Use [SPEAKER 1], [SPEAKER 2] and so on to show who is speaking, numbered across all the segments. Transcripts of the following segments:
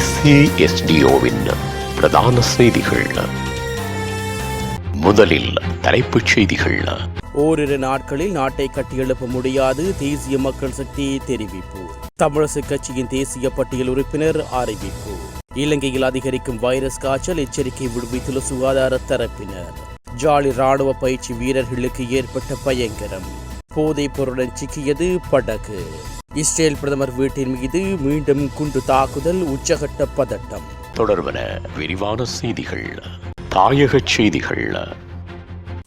[SPEAKER 1] SASDOவின் பிரதான செய்திகள். முதலில் தலைப்புச் செய்திகள்.
[SPEAKER 2] ஓரிரு நாட்களில் நாட்டை கட்டியெழுப்ப முடியாது தேசிய மக்கள் சக்தி தெரிவிப்பு. தமிழரசு கட்சியின் தேசிய பட்டியல் உறுப்பினர் அறிவிப்பு. இலங்கையில் அதிகரிக்கும் வைரஸ் காய்ச்சல் எச்சரிக்கை விடுவித்துள்ள சுகாதார தரப்பினர். ஜாலி ராணுவ பயிற்சி வீரர்களுக்கு ஏற்பட்ட பயங்கரம். போதைப் பொருளுடன் சிக்கியது படகு. இஸ்ரேல் பிரதமர் வீட்டின் மீது மீண்டும் குண்டு தாக்குதல், உச்சகட்ட பதட்டம்.
[SPEAKER 1] தொடர்பன விரிவான செய்திகள். தாயக செய்திகள்.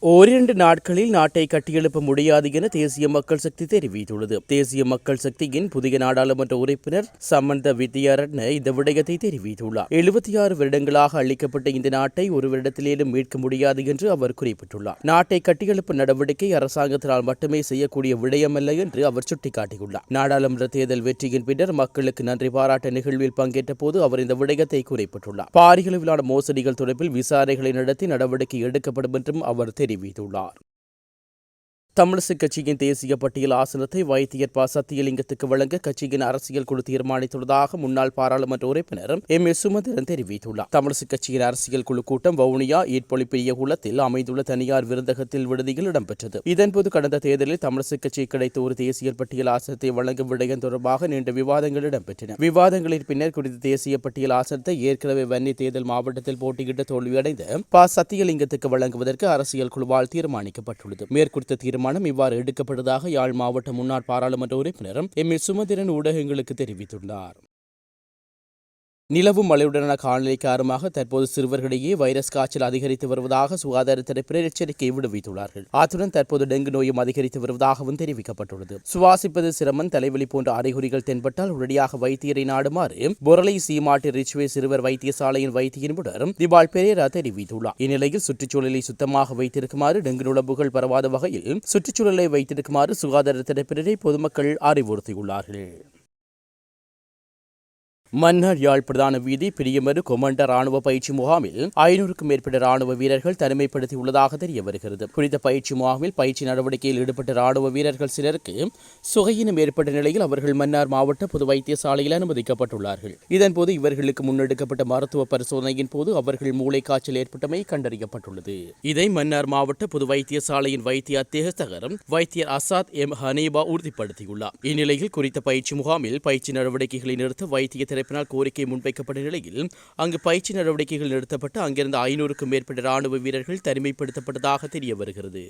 [SPEAKER 2] ஓரிரண்டு நாட்களில் நாட்டை கட்டியெழுப்ப முடியாது என தேசிய மக்கள் சக்தி தெரிவித்துள்ளது. தேசிய மக்கள் சக்தியின் புதிய நாடாளுமன்ற உறுப்பினர் சமந்த வித்யாரட்ன இந்த விடயத்தை தெரிவித்துள்ளார். 76 வருடங்களாக அளிக்கப்பட்ட இந்த நாட்டை ஒரு வருடத்திலேனும் மீட்க முடியாது என்று அவர் குறிப்பிட்டுள்ளார். நாட்டை கட்டியெழுப்பு நடவடிக்கை அரசாங்கத்தினால் மட்டுமே செய்யக்கூடிய விடயமல்ல என்று அவர் சுட்டிக்காட்டியுள்ளார். நாடாளுமன்ற தேர்தல் வெற்றியின் பின்னர் மக்களுக்கு நன்றி பாராட்ட நிகழ்வில் பங்கேற்ற போது அவர் இந்த விடயத்தை குறிப்பிட்டுள்ளார். பாரியளவிலான மோசடிகள் தொடர்பில் விசாரணைகளை நடத்தி நடவடிக்கை எடுக்கப்படும் என்றும் அவர் தெரிவித்துள்ளார். தமிழரசு கட்சியின் தேசிய பட்டியல் ஆசனத்தை வைத்தியர் ப. சத்தியலிங்கத்துக்கு வழங்க கட்சியின் அரசியல் குழு தீர்மானித்துள்ளதாக முன்னாள் பாராளுமன்ற உறுப்பினர் M.A. சுமந்திரன் தெரிவித்துள்ளார். தமிழரசு கட்சியின் அரசியல் குழு கூட்டம் வவுனியா ஈட்பொழிப்பிய குளத்தில் அமைந்துள்ள தனியார் விருந்தகத்தில் விடுதியில் இடம்பெற்றது. இதன்போது கடந்த தேர்தலில் தமிழரசு கட்சி கிடைத்த ஒரு தேசிய பட்டியல் ஆசனத்தை வழங்கும் விடயம் தொடர்பாக நீண்ட விவாதங்கள் இடம்பெற்றன. விவாதங்களின் பின்னர் குறித்த தேசிய பட்டியல் ஆசனத்தை ஏற்கனவே வன்னி தேர்தல் மாவட்டத்தில் போட்டியிட்டு தோல்வியடைந்த ப. சத்தியலிங்கத்துக்கு வழங்குவதற்கு அரசியல் குழுவால் தீர்மானிக்கப்பட்டுள்ளது. மேற்குறித்த தீர்மானம் இவ்வாறு எடுக்கப்பட்டதாக யாழ் மாவட்ட முன்னாள் பாராளுமன்ற உறுப்பினர் M.A. சுமந்திரன் ஊடகங்களுக்கு தெரிவித்துள்ளார். நிலவும் மழையுடனான காலநிலை காரணமாக தற்போது சிறுவர்களிடையே வைரஸ் காய்ச்சல் அதிகரித்து வருவதாக சுகாதார தரப்பினர் எச்சரிக்கை விடுவித்துள்ளார்கள். அத்துடன் தற்போது டெங்கு நோயும் அதிகரித்து வருவதாகவும் தெரிவிக்கப்பட்டுள்ளது. சுவாசிப்பது சிரமம், தலைவலி போன்ற அறிகுறிகள் தென்பட்டால் உடனடியாக வைத்தியரை நாடுமாறு பொரளை சீமாட்டி ரிச்வே சிறுவர் வைத்தியசாலையின் வைத்திய நிபுணர் திபால் பெரேரா தெரிவித்துள்ளார். இந்நிலையில் சுற்றுச்சூழலை சுத்தமாக வைத்திருக்குமாறு, டெங்கு நுளம்புகள் பரவாத வகையில் சுற்றுச்சூழலை வைத்திருக்குமாறு சுகாதார தரப்பினரை பொதுமக்கள் அறிவுறுத்தியுள்ளார்கள். மன்னார் யாழ் பிரதான வீதி பிரியமரு கொமண்ட ராணுவ பயிற்சி முகாமில் 500க்கும் மேற்பட்ட ராணுவ வீரர்கள் தனிமைப்படுத்தியுள்ளதாக தெரிய வருகிறது. குறித்த பயிற்சி முகாமில் பயிற்சி நடவடிக்கையில் ஈடுபட்ட ராணுவ வீரர்கள் சிலருக்கு சுகையினம் ஏற்பட்ட நிலையில் அவர்கள் மன்னார் மாவட்ட பொது வைத்தியசாலையில் அனுமதிக்கப்பட்டுள்ளார்கள். இதன்போது இவர்களுக்கு முன்னெடுக்கப்பட்ட மருத்துவ பரிசோதனையின் போது அவர்கள் மூளை காய்ச்சல் ஏற்பட்டமை கண்டறியப்பட்டுள்ளது. இதை மன்னார் மாவட்ட பொது வைத்தியசாலையின் வைத்திய அத்தியஸ்தகர் வைத்தியர் அசாத் M. ஹனீபா உறுதிப்படுத்தியுள்ளார். இந்நிலையில் குறித்த பயிற்சி முகாமில் பயிற்சி நடவடிக்கைகளை நிறுத்த வைத்திய தரப்பினால் கோரிக்கை முன்வைக்கப்பட்ட நிலையில் அங்கு பயிற்சி நடவடிக்கைகள் நிறுத்தப்பட்டு அங்கிருந்து 500க்கும் மேற்பட்ட ராணுவ வீரர்கள் தனிமைப்படுத்தப்பட்டதாக தெரிய வருகிறது.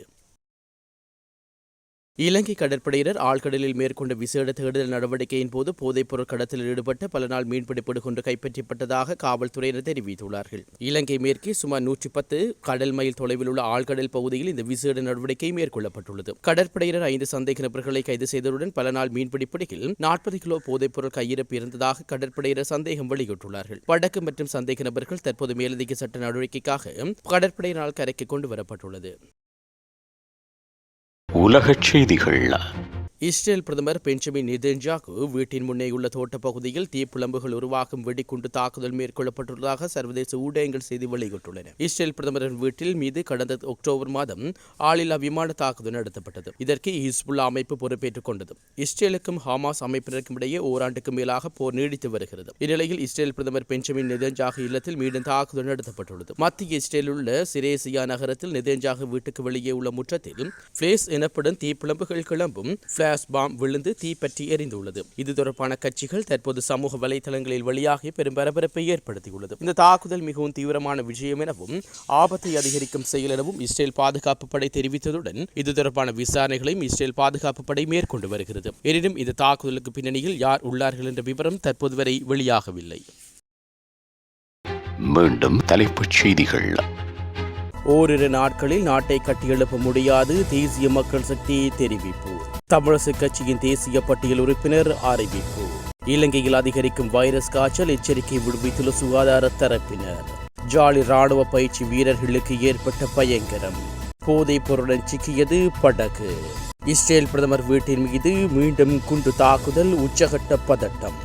[SPEAKER 2] இலங்கை கடற்படையினர் ஆழ்கடலில் மேற்கொண்ட விசேட தேடுதல் நடவடிக்கையின் போது போதைப் பொருள் கடத்தலில் ஈடுபட்ட பல நாள் மீன்பிடிப்பது கொண்டு கைப்பற்றப்பட்டதாக காவல்துறையினர் தெரிவித்துள்ளார்கள். இலங்கை மேற்கே சுமார் 110 கடல் மைல் தொலைவில் உள்ள ஆழ்கடல் பகுதியில் இந்த விசேட நடவடிக்கை மேற்கொள்ளப்பட்டுள்ளது. கடற்படையினர் 5 சந்தேக நபர்களை கைது செய்ததுடன் பல நாள் மீன்பிடிப்படியில் 40 கிலோ போதைப் பொருள் கையிருப்பு இருந்ததாக கடற்படையினர் சந்தேகம் வெளியிட்டுள்ளார்கள். வடக்கு மற்றும் சந்தேக நபர்கள் தற்போது மேலதிக சட்ட நடவடிக்கைக்காக கடற்படையினரால் கரைக்கு கொண்டு வரப்பட்டுள்ளது.
[SPEAKER 1] உலகச் செய்திகள்.
[SPEAKER 2] இஸ்ரேல் பிரதமர் பெஞ்சமின் நெதன்யாகு வீட்டின் முன்னேயுள்ள தோட்டப்பகுதியில் தீப்பிழம்புகள் உருவாக்கும் வெடிகுண்டு தாக்குதல் மேற்கொள்ளப்பட்டுள்ளதாக சர்வதேச ஊடகங்கள் செய்தி வெளியிட்டுள்ளன. இஸ்ரேல் பிரதமரின் வீட்டில் மீது கடந்த அக்டோபர் மாதம் ஆளில்லா விமான தாக்குதல் நடத்தப்பட்டது. இதற்கு ஹிஸ்புல்லா அமைப்பு பொறுப்பேற்றுக் கொண்டது. இஸ்ரேலுக்கும் ஹமாஸ் அமைப்பினருக்கும் இடையே ஓராண்டுக்கு மேலாக போர் நீடித்து வருகிறது. இந்நிலையில் இஸ்ரேல் பிரதமர் பெஞ்சமின் நெதன்யாகு இல்லத்தில் மீண்டும் தாக்குதல் நடத்தப்பட்டுள்ளது. மத்திய இஸ்ரேலில் உள்ள சிரேசியா நகரத்தில் நெதன்யாகு வீட்டுக்கு வெளியே உள்ள முற்றத்தில் பிளேஸ் எனப்படும் தீப்பிழம்புகள் கிளம்பும் பாம் விழுந்து தீப்பற்றி எரிந்துள்ளது. இது தொடர்பான கட்சிகள் தற்போது சமூக வலைதளங்களில் வெளியாகி பெரும் பரபரப்பை ஏற்படுத்தியுள்ளது. இந்த தாக்குதல் மிகவும் தீவிரமான விஷயம் எனவும் ஆபத்தை அதிகரிக்கும் செயல் எனவும் இஸ்ரேல் பாதுகாப்பு படை தெரிவித்ததுடன் இது தொடர்பான விசாரணைகளையும் இஸ்ரேல் பாதுகாப்பு படை மேற்கொண்டு வருகிறது. எனினும் இந்த தாக்குதலுக்கு பின்னணியில் யார் உள்ளார்கள் என்ற விவரம் தற்போது வரை வெளியாகவில்லை.
[SPEAKER 1] மீண்டும் தலைப்புச் செய்திகள்.
[SPEAKER 2] ஓரிரு நாட்களில் நாட்டை கட்டியெழுப்ப முடியாது தேசிய மக்கள் சக்தி தெரிவிப்பு. தமிழரசு கட்சியின் தேசிய பட்டியல் உறுப்பினர் அறிவிப்பு. இலங்கையில் அதிகரிக்கும் வைரஸ் காய்ச்சல் எச்சரிக்கை விடுவித்துள்ள சுகாதார தரப்பினர். ஜாலி ராணுவ பயிற்சி வீரர்களுக்கு ஏற்பட்ட பயங்கரம். போதைப் பொருளுடன் சிக்கியது படகு. இஸ்ரேல் பிரதமர் வீட்டின் மீது மீண்டும் குண்டு தாக்குதல், உச்சகட்ட பதட்டம்.